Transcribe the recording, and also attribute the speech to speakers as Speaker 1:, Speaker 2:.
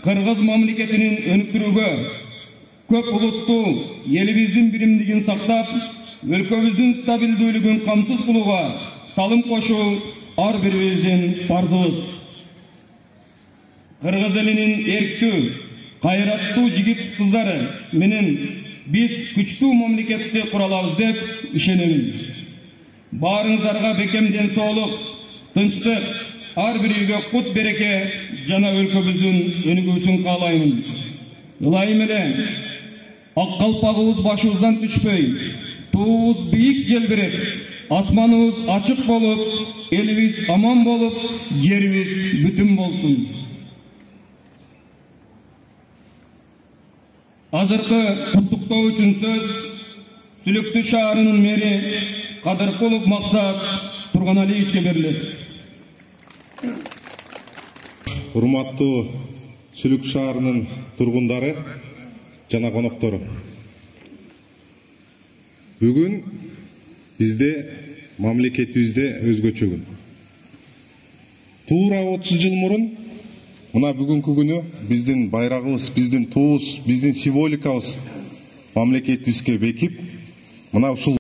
Speaker 1: Kırgız mamleketinin önüktürүүгө köp улуттуу элибиздин биримдигин сактап, өлкөбүздүн стабилдүүлүгүн камсыз кылууга салым кошуу ар бирибиздин парзыбыз. Кыргыз элинин эрктүү, кайраттуу жигит кыздары менен биз күчтүү мамлекетти кура алабыз деп ишенемин. Баарыңыздарга бекем ден соолук, тынчтык, ар бирибизге кут береке жана өлкөбүздүн өнүгүүсүн каалаймын. Ылайым эле ак калпагыбыз башыбыздан түшпөй, туубуз бийик желбиреп, асманыбыз ачык болуп, элибиз аман болуп, жерибиз бүтүн болсун. Азыркы куттуктоо үчүн сөз Сүлүктүү шаарынын мэри Кадыркулов Максат Турганалиевичке берилет.
Speaker 2: Урматтуу Сүлүк шаарынын тургундары жана коноктору. Бүгүн бизде мамлекетибизде өзгөчө күн. Туура 30 жыл мурун мына бүгүнкү күнү биздин байрагыбыз, биздин туубуз, биздин символикабыз мамлекетибизге бекип, мына ушул